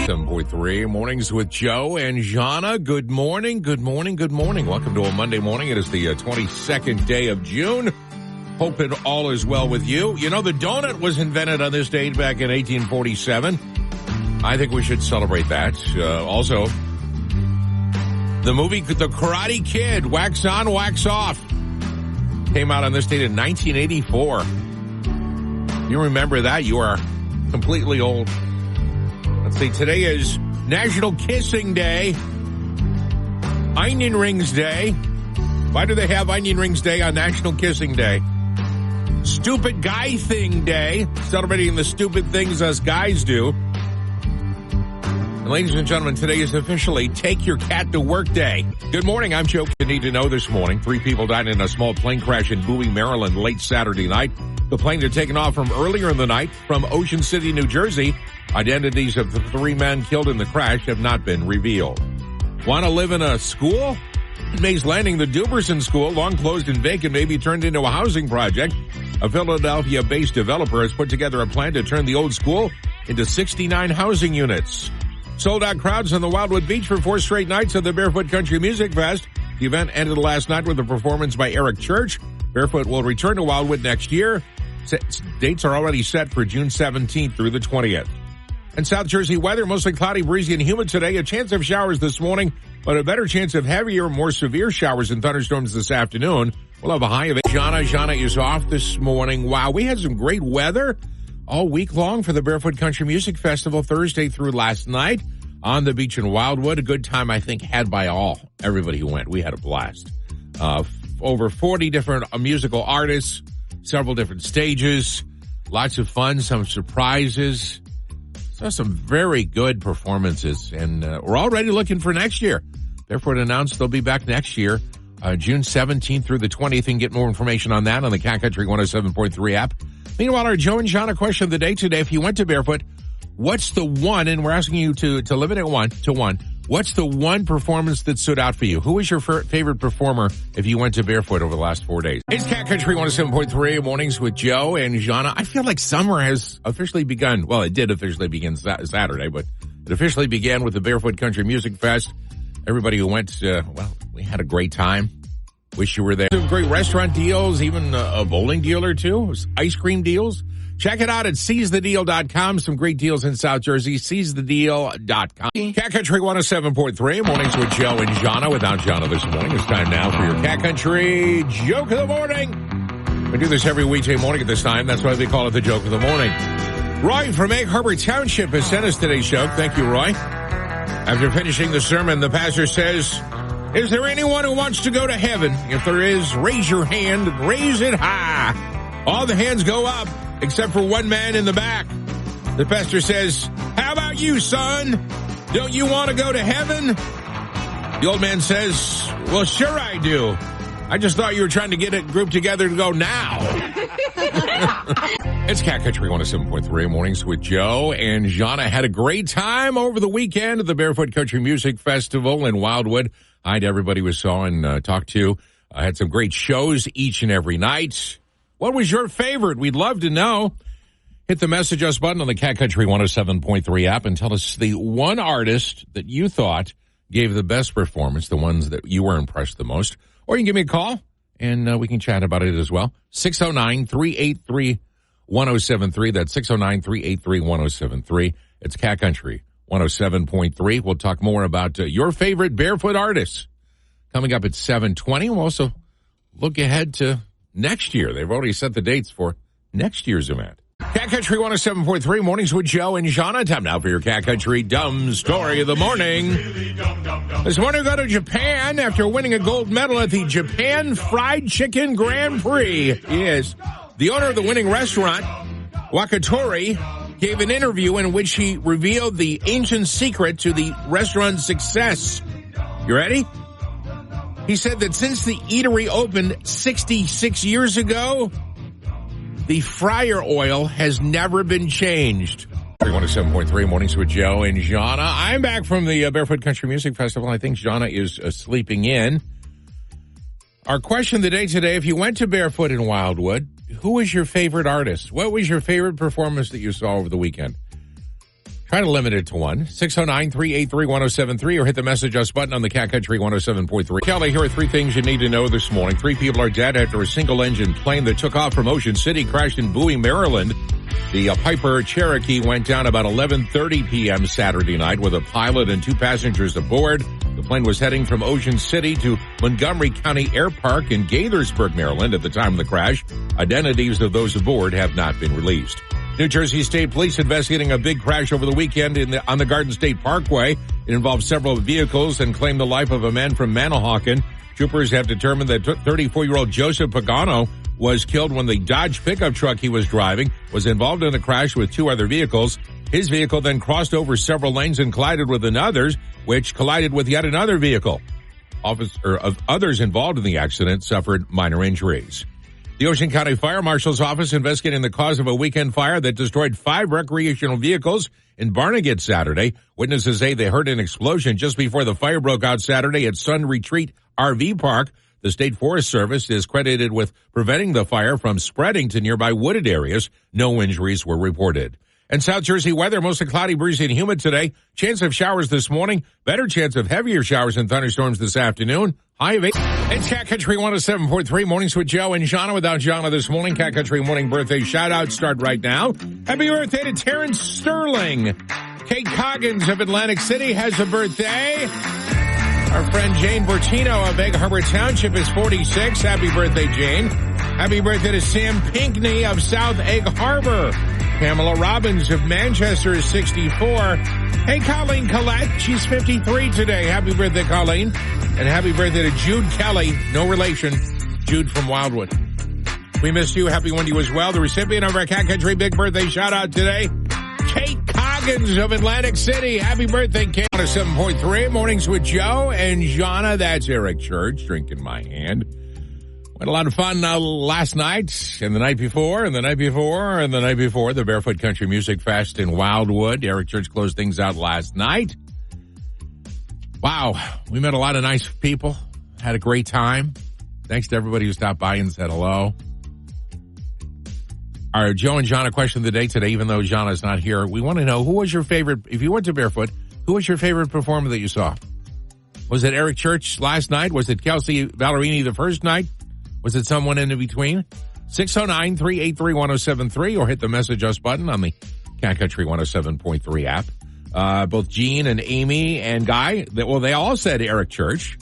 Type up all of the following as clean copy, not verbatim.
7.3 Mornings with Joe and Jahna. Good morning, good morning, good morning. Welcome to a Monday morning. It is the 22nd day of June. Hope it all is well with you. You know, the donut was invented on this date back in 1847. I think we should celebrate that. Also, the movie The Karate Kid, Wax On, Wax Off, came out on this date in 1984. You remember that? You are completely old. Let's see, today is National Kissing Day, Onion Rings Day. Why do they have Onion Rings Day on National Kissing Day? Stupid Guy Thing Day, celebrating the stupid things us guys do. And ladies and gentlemen, today is officially Take Your Cat to Work Day. Good morning, I'm Joe. You need to know this morning, 3 people died in a small plane crash in Bowie, Maryland late Saturday night. The plane had taken off from earlier in the night from Ocean City, New Jersey. Identities of the 3 men killed in the crash have not been revealed. Want to live in a school? Mays Landing, the Duberson School, long closed and vacant, may be turned into a housing project. A Philadelphia-based developer has put together a plan to turn the old school into 69 housing units. Sold-out crowds on the Wildwood Beach for 4 straight nights of the Barefoot Country Music Fest. The event ended last night with a performance by Eric Church. Barefoot will return to Wildwood next year. Dates are already set for June 17th through the 20th. And South Jersey weather, mostly cloudy, breezy, and humid today. A chance of showers this morning, but a better chance of heavier, more severe showers and thunderstorms this afternoon. We'll have a high of 8. Jahna is off this morning. Wow, we had some great weather all week long for the Barefoot Country Music Festival, Thursday through last night on the beach in Wildwood. A good time, I think, had by everybody who went. We had a blast. Over 40 different musical artists, several different stages, lots of fun, some surprises. Saw some very good performances, and we're already looking for next year. Therefore, it announced they'll be back next year, June 17th through the 20th. You can get more information on that on the Cat Country 107.3 app. Meanwhile, our Joe and Jahna question of the day today, if you went to Barefoot, what's the one, and we're asking you to limit it to one, what's the one performance that stood out for you? Who was your favorite performer if you went to Barefoot over the last 4 days? It's Cat Country 107.3 Mornings with Joe and Jahna. I feel like summer has officially begun. Well, it did officially begin Saturday, but it officially began with the Barefoot Country Music Fest. Everybody who went, we had a great time. Wish you were there. Some great restaurant deals, even a bowling deal or two, ice cream deals. Check it out at seizethedeal.com. Some great deals in South Jersey. Seizethedeal.com. Cat Country 107.3. Mornings with Joe and Jahna. Without Jahna this morning, it's time now for your Cat Country Joke of the Morning. We do this every weekday morning at this time. That's why they call it the Joke of the Morning. Roy from Egg Harbor Township has sent us today's joke. Thank you, Roy. After finishing the sermon, the pastor says, "Is there anyone who wants to go to heaven? If there is, raise your hand and raise it high." All the hands go up, except for one man in the back. The pastor says, "How about you, son? Don't you want to go to heaven?" The old man says, "Well, sure I do. I just thought you were trying to get a group together to go now." It's Cat Country 107.3 Mornings with Joe and Jahna. Had a great time over the weekend at the Barefoot Country Music Festival in Wildwood. Hi to everybody we saw and talked to. I had some great shows each and every night. What was your favorite? We'd love to know. Hit the Message Us button on the Cat Country 107.3 app and tell us the one artist that you thought gave the best performance, the ones that you were impressed the most. Or you can give me a call, and we can chat about it as well. 609-383-1073. That's 609-383-1073. It's Cat Country 107.3. We'll talk more about your favorite Barefoot artists coming up at 7:20. We'll also look ahead to next year. They've already set the dates for next year's event. Cat Country 107.3 Mornings with Joe and Jahna. Time now for your Cat Country Dumb Story of the Morning. This morning, go to Japan after winning a gold medal at the Japan Fried Chicken Grand Prix. Yes. The owner of the winning restaurant, Wakatori, gave an interview in which he revealed the ancient secret to the restaurant's success. You ready? He said that since the eatery opened 66 years ago, the fryer oil has never been changed. 107.3 Mornings with Joe and Jahna. I'm back from the Barefoot Country Music Festival. I think Jahna is sleeping in. Our question of the day today, if you went to Barefoot in Wildwood, who was your favorite artist? What was your favorite performance that you saw over the weekend? Try to limit it to one. 609-383-1073 or hit the message us button on the Cat Country 107.3. Kelly, here are three things you need to know this morning. 3 people are dead after a single-engine plane that took off from Ocean City crashed in Bowie, Maryland. The Piper Cherokee went down about 11:30 p.m. Saturday night with a pilot and 2 passengers aboard. The plane was heading from Ocean City to Montgomery County Air Park in Gaithersburg, Maryland at the time of the crash. Identities of those aboard have not been released. New Jersey State Police investigating a big crash over the weekend on the Garden State Parkway. It involved several vehicles and claimed the life of a man from Manahawkin. Troopers have determined that 34-year-old Joseph Pagano was killed when the Dodge pickup truck he was driving was involved in a crash with 2 other vehicles. His vehicle then crossed over several lanes and collided with another's, which collided with yet another vehicle. Others involved in the accident suffered minor injuries. The Ocean County Fire Marshal's office investigating the cause of a weekend fire that destroyed 5 recreational vehicles in Barnegat Saturday. Witnesses say they heard an explosion just before the fire broke out Saturday at Sun Retreat RV Park. The State Forest Service is credited with preventing the fire from spreading to nearby wooded areas. No injuries were reported. And South Jersey weather, mostly cloudy, breezy, and humid today. Chance of showers this morning. Better chance of heavier showers and thunderstorms this afternoon. High of 8. It's Cat Country 107.3. Mornings with Joe and Jahna. Without Jahna this morning. Cat Country morning birthday shout-outs start right now. Happy birthday to Terrence Sterling. Kate Coggins of Atlantic City has a birthday. Our friend Jane Bertino of Egg Harbor Township is 46. Happy birthday, Jane. Happy birthday to Sam Pinkney of South Egg Harbor. Pamela Robbins of Manchester is 64. Hey, Colleen Collette, she's 53 today. Happy birthday, Colleen. And happy birthday to Jude Kelly, no relation, Jude from Wildwood. We missed you. Happy one to you as well. The recipient of our Cat Country big birthday shout-out today, Kate Coggins of Atlantic City. Happy birthday, Kate. On 7.3, Mornings with Joe and Jahna. That's Eric Church, drinking my hand. We had a lot of fun last night and the night before and the night before and the night before. The Barefoot Country Music Fest in Wildwood. Eric Church closed things out last night. Wow. We met a lot of nice people. Had a great time. Thanks to everybody who stopped by and said hello. Our Joe and Jahna question of the day today, even though Jahna's not here, we want to know, who was your favorite, if you went to Barefoot, who was your favorite performer that you saw? Was it Eric Church last night? Was it Kelsey Ballerini the first night? Was it someone in between? 609-383-1073 or hit the message us button on the Cat Country 107.3 app. Both Jean and Amy and Guy, they all said Eric Church.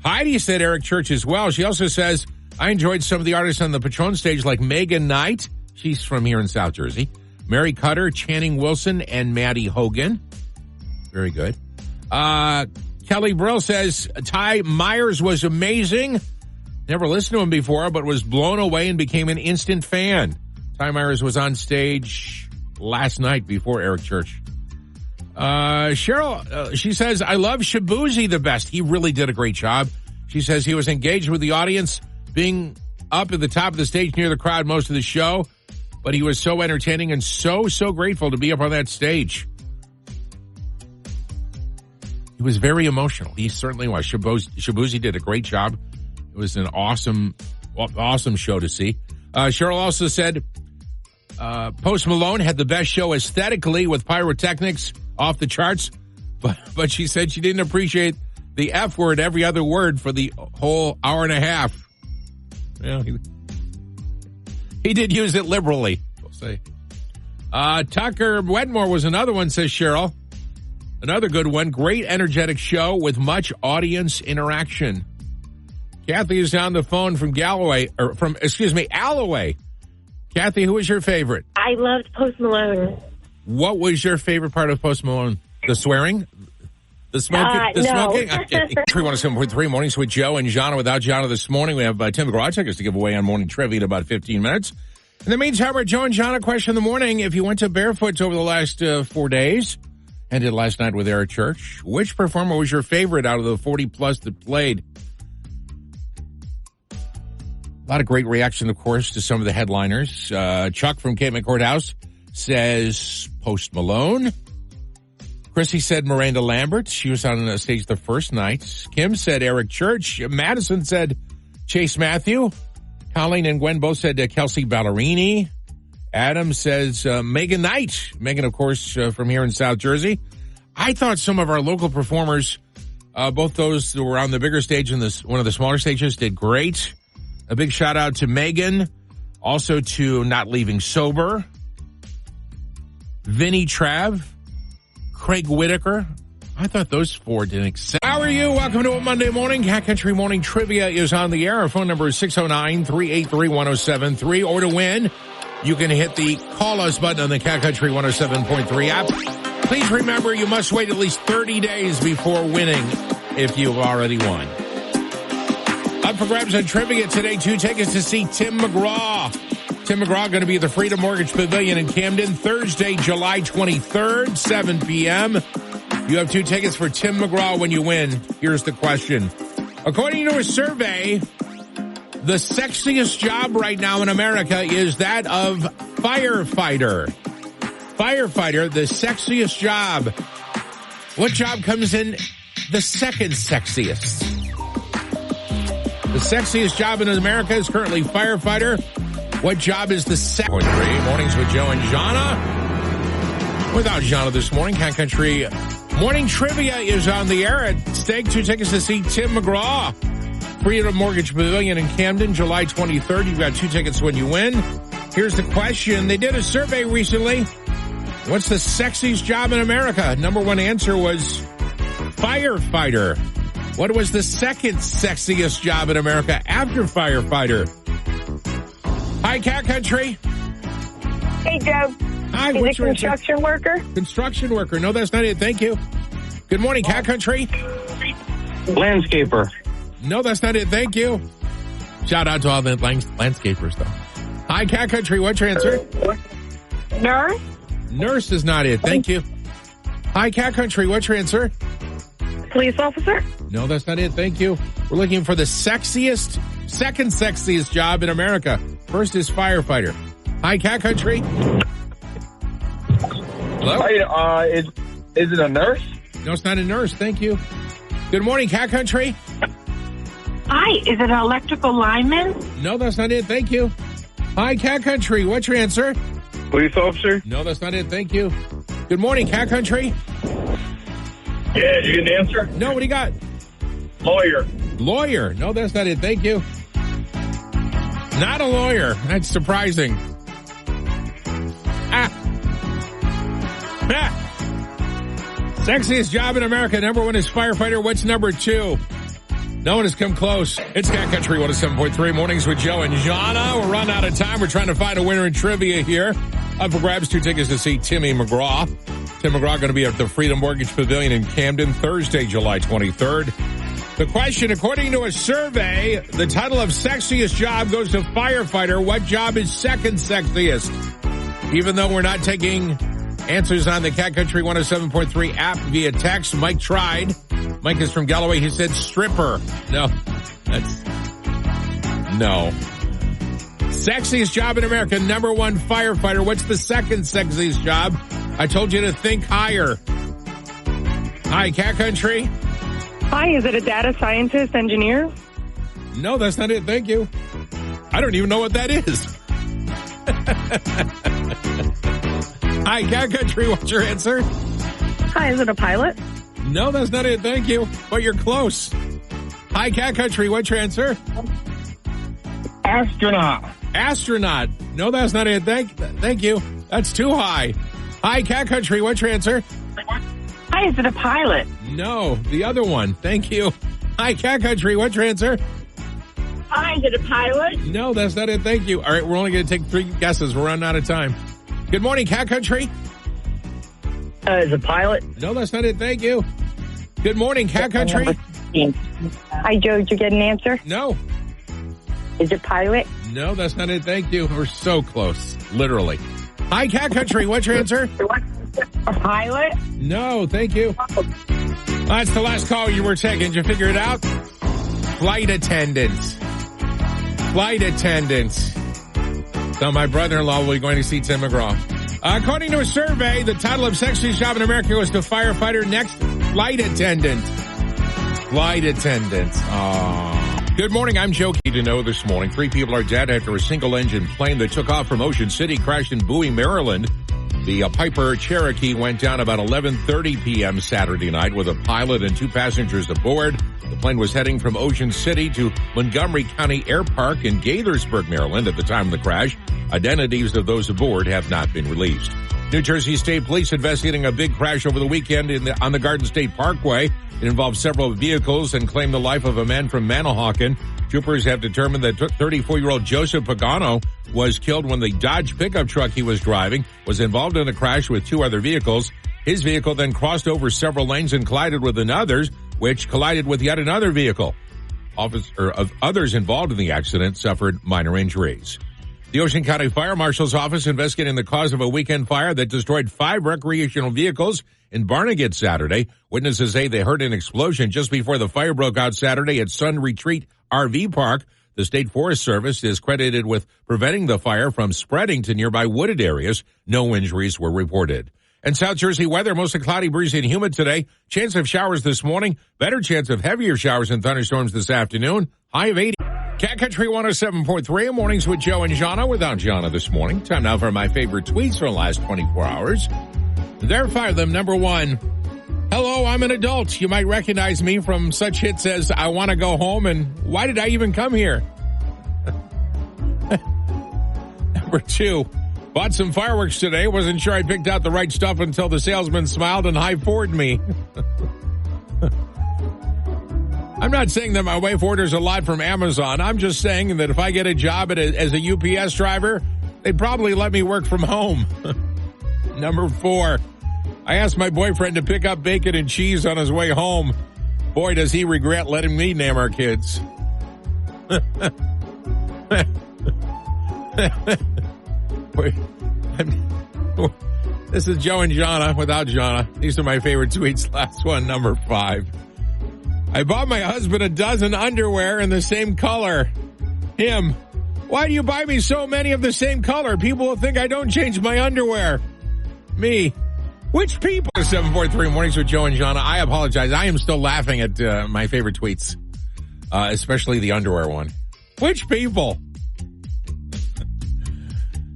Heidi said Eric Church as well. She also says, I enjoyed some of the artists on the Patron stage like Megan Knight. She's from here in South Jersey. Mary Cutter, Channing Wilson, and Maddie Hogan. Very good. Kelly Brill says Ty Myers was amazing. Never listened to him before, but was blown away and became an instant fan. Ty Myers was on stage last night before Eric Church. Cheryl, she says, I love Shabuzi the best. He really did a great job. She says he was engaged with the audience, being up at the top of the stage near the crowd most of the show, but he was so entertaining and so grateful to be up on that stage. He was very emotional. He certainly was. Shabuzi did a great job. It was an awesome show to see. Cheryl also said Post Malone had the best show aesthetically with pyrotechnics off the charts, but she said she didn't appreciate the F word, every other word, for the whole hour and a half. Yeah, he did use it liberally, we'll say. Tucker Wedmore was another one, says Cheryl. Another good one. Great energetic show with much audience interaction. Kathy is on the phone from Alloway. Kathy, who was your favorite? I loved Post Malone. What was your favorite part of Post Malone? The swearing? The smoking? No. Smoking? Okay. 317.3 Mornings with Joe and Jahna. Without Jahna this morning, we have Tim McGraw tickets to give away on Morning Trivia in about 15 minutes. In the meantime, our Joe and Jahna question of the morning. If you went to Barefoots over the last 4 days, ended last night with Eric Church, which performer was your favorite out of the 40-plus that played? A lot of great reaction, of course, to some of the headliners. Chuck from Cape May Courthouse says Post Malone. Chrissy said Miranda Lambert. She was on the stage the first night. Kim said Eric Church. Madison said Chase Matthew. Colleen and Gwen both said Kelsey Ballerini. Adam says Megan Knight. Megan, of course, from here in South Jersey. I thought some of our local performers, both those that were on the bigger stage and one of the smaller stages, did great. A big shout out to Megan. Also to Not Leaving Sober. Vinny Trav. Craig Whitaker. I thought those four did excellent. How are you? Welcome to a Monday morning. Cat Country Morning Trivia is on the air. Our phone number is 609-383-1073. Or to win, you can hit the Call Us button on the Cat Country 107.3 app. Please remember, you must wait at least 30 days before winning if you've already won. Up for grabs on trivia today, 2 tickets to see Tim McGraw. Tim McGraw going to be at the Freedom Mortgage Pavilion in Camden Thursday, July 23rd, 7 p.m. You have 2 tickets for Tim McGraw when you win. Here's the question. According to a survey, the sexiest job right now in America is that of firefighter. Firefighter, the sexiest job. What job comes in the second sexiest? The sexiest job in America is currently firefighter. What job is the second? Mornings with Joe and Jahna. Without Jahna this morning, Cat Country Morning Trivia is on the air at stake. 2 tickets to see Tim McGraw. Freedom Mortgage Pavilion in Camden, July 23rd. You've got 2 tickets when you win. Here's the question. They did a survey recently. What's the sexiest job in America? Number 1 answer was firefighter. What was the second sexiest job in America after firefighter? Hi, Cat Country. Hey, Joe. Hi, is it construction worker? Construction worker. No, that's not it. Thank you. Good morning, Cat Country. Landscaper. No, that's not it. Thank you. Shout out to all the landscapers, though. Hi, Cat Country. What's your answer? Nurse? Nurse is not it. Thank you. Hi, Cat Country. What's your answer? Police officer? No, that's not it. Thank you. We're looking for the second sexiest job in America. First is firefighter. Hi, Cat Country. Hello? Hi, is it a nurse? No, it's not a nurse. Thank you. Good morning, Cat Country. Hi, is it an electrical lineman? No, that's not it. Thank you. Hi, Cat Country. What's your answer? Police officer? No, that's not it. Thank you. Good morning, Cat Country. Yeah, you get an answer? No, what do you got? Lawyer. Lawyer. No, that's not it. Thank you. Not a lawyer. That's surprising. Sexiest job in America. Number 1 is firefighter. What's number 2? No one has come close. It's Cat Country 107.3 Mornings with Joe and Jahna. We're running out of time. We're trying to find a winner in trivia here. Up for grabs, 2 tickets to see Timmy McGraw. Tim McGraw going to be at the Freedom Mortgage Pavilion in Camden Thursday, July 23rd. The question, according to a survey, the title of sexiest job goes to firefighter. What job is second sexiest? Even though we're not taking answers on the Cat Country 107.3 app via text, Mike tried. Mike is from Galloway. He said stripper. No. Sexiest job in America, number 1, firefighter. What's the second sexiest job? I told you to think higher. Hi, Cat Country. Hi, is it a data scientist engineer? No, that's not it. Thank you. I don't even know what that is. Hi, Cat Country. What's your answer? Hi, is it a pilot? No, that's not it. Thank you. But you're close. Hi, Cat Country. What's your answer? Astronaut. Astronaut. No, that's not it. Thank you. That's too high. Hi, Cat Country. What's your answer? Hi, is it a pilot? No, the other one. Thank you. Hi, Cat Country. What's your answer? Hi, is it a pilot? No, that's not it. Thank you. All right, we're only going to take 3 guesses. We're running out of time. Good morning, Cat Country. Is it a pilot? No, that's not it. Thank you. Good morning, Cat Country. Hi, Joe. Did you get an answer? No. Is it pilot? No, that's not it. Thank you. We're so close. Literally. Hi, Cat Country. What's your answer? A pilot? No, thank you. That's the last call you were taking. Did you figure it out? Flight attendants. Flight attendants. So my brother-in-law will be going to see Tim McGraw. According to a survey, the title of sexiest job in America was to firefighter. Next, flight attendant. Flight attendant. Aww. Good morning. I'm Joe. Key to know this morning. 3 people are dead after a single-engine plane that took off from Ocean City crashed in Bowie, Maryland. The Piper Cherokee went down about 11:30 p.m. Saturday night with a pilot and 2 passengers aboard. The plane was heading from Ocean City to Montgomery County Air Park in Gaithersburg, Maryland at the time of the crash. Identities of those aboard have not been released. New Jersey State Police investigating a big crash over the weekend on the Garden State Parkway. It involved several vehicles and claimed the life of a man from Manahawkin. Troopers have determined that 34-year-old Joseph Pagano was killed when the Dodge pickup truck he was driving was involved in a crash with 2 other vehicles. His vehicle then crossed over several lanes and collided with another's, which collided with yet another vehicle. Others involved in the accident suffered minor injuries. The Ocean County Fire Marshal's office investigating the cause of a weekend fire that destroyed 5 recreational vehicles in Barnegat Saturday. Witnesses say they heard an explosion just before the fire broke out Saturday at Sun Retreat RV Park. The State Forest Service is credited with preventing the fire from spreading to nearby wooded areas. No injuries were reported. And South Jersey weather, mostly cloudy, breezy, and humid today. Chance of showers this morning. Better chance of heavier showers and thunderstorms this afternoon. High of 80. Cat Country 107.3, mornings with Joe and Jahna without Jahna this morning. Time now for my favorite tweets from the last 24 hours. There are 5 of them. Number 1, hello, I'm an adult. You might recognize me from such hits as I Want to Go Home and Why Did I Even Come Here? Number 2, bought some fireworks today. Wasn't sure I picked out the right stuff until the salesman smiled and high-forwarded me. I'm not saying that my wife orders a lot from Amazon. I'm just saying that if I get a job as a UPS driver, they'd probably let me work from home. Number 4, I asked my boyfriend to pick up bacon and cheese on his way home. Boy, does he regret letting me name our kids. This is Joe and Jahna without Jahna. These are my favorite tweets. Last one, number 5. I bought my husband a dozen underwear in the same color. Him. Why do you buy me so many of the same color? People will think I don't change my underwear. Me. Which people? 743 mornings with Joe and Jahna. I apologize. I am still laughing at my favorite tweets, especially the underwear one. Which people?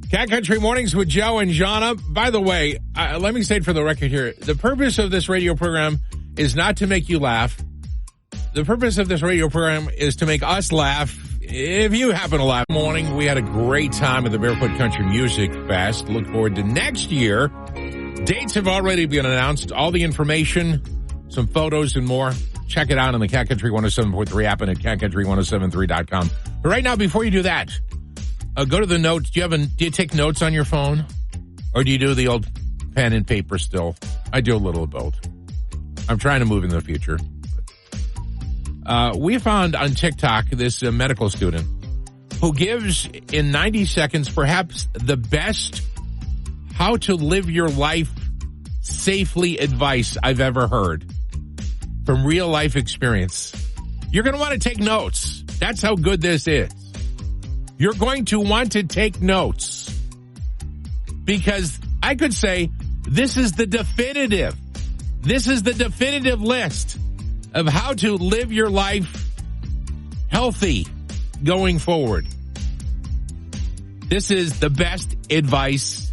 Cat Country mornings with Joe and Jahna. By the way, let me say it for the record here. The purpose of this radio program is not to make you laugh. The purpose of this radio program is to make us laugh. If you happen to laugh. Morning, we had a great time at the Barefoot Country Music Fest. Look forward to next year. Dates have already been announced. All the information, some photos and more. Check it out on the Cat Country 107.3 app and at catcountry1073.com. But right now, before you do that, go to the notes. Do you take notes on your phone? Or do you do the old pen and paper still? I do a little of both. I'm trying to move in the future. We found on TikTok this medical student who gives in 90 seconds perhaps the best how to live your life safely advice I've ever heard from real life experience. You're going to want to take notes. That's how good this is. You're going to want to take notes because I could say this is the definitive list of how to live your life healthy going forward. This is the best advice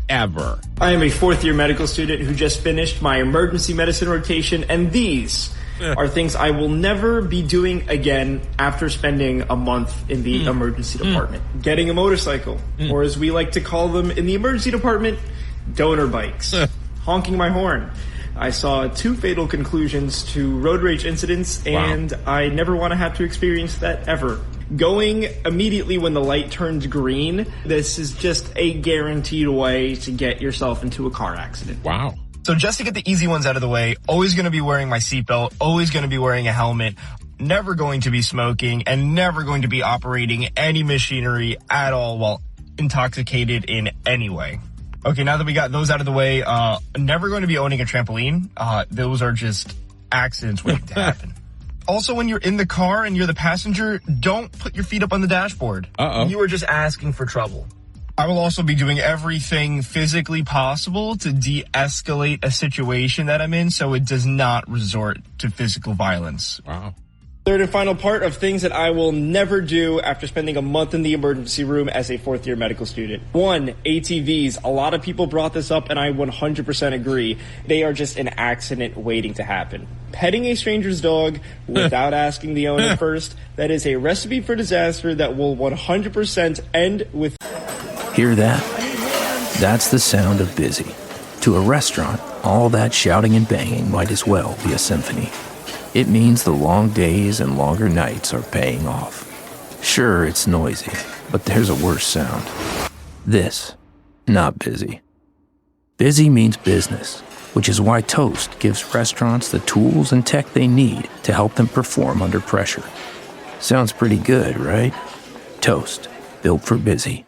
ever. I am a 4th-year medical student who just finished my emergency medicine rotation, and these are things I will never be doing again after spending a month in the emergency department. Getting a motorcycle, or as we like to call them in the emergency department, donor bikes. Honking my horn. I saw 2 fatal conclusions to road rage incidents, and I never want to have to experience that ever. Going immediately when the light turns green, this is just a guaranteed way to get yourself into a car accident. Wow. So just to get the easy ones out of the way, always going to be wearing my seatbelt, always going to be wearing a helmet, never going to be smoking, and never going to be operating any machinery at all while intoxicated in any way. Okay, now that we got those out of the way, never going to be owning a trampoline. Those are just accidents waiting to happen. Also, when you're in the car and you're the passenger, don't put your feet up on the dashboard. You are just asking for trouble. I will also be doing everything physically possible to de-escalate a situation that I'm in so it does not resort to physical violence. Wow. Third and final part of things that I will never do after spending a month in the emergency room as a fourth-year medical student. 1, ATVs. A lot of people brought this up, and I 100% agree. They are just an accident waiting to happen. Petting a stranger's dog without asking the owner first, that is a recipe for disaster that will 100% end with... Hear that? That's the sound of busy. To a restaurant, all that shouting and banging might as well be a symphony. It means the long days and longer nights are paying off. Sure, it's noisy, but there's a worse sound. This, not busy. Busy means business, which is why Toast gives restaurants the tools and tech they need to help them perform under pressure. Sounds pretty good, right? Toast, built for busy.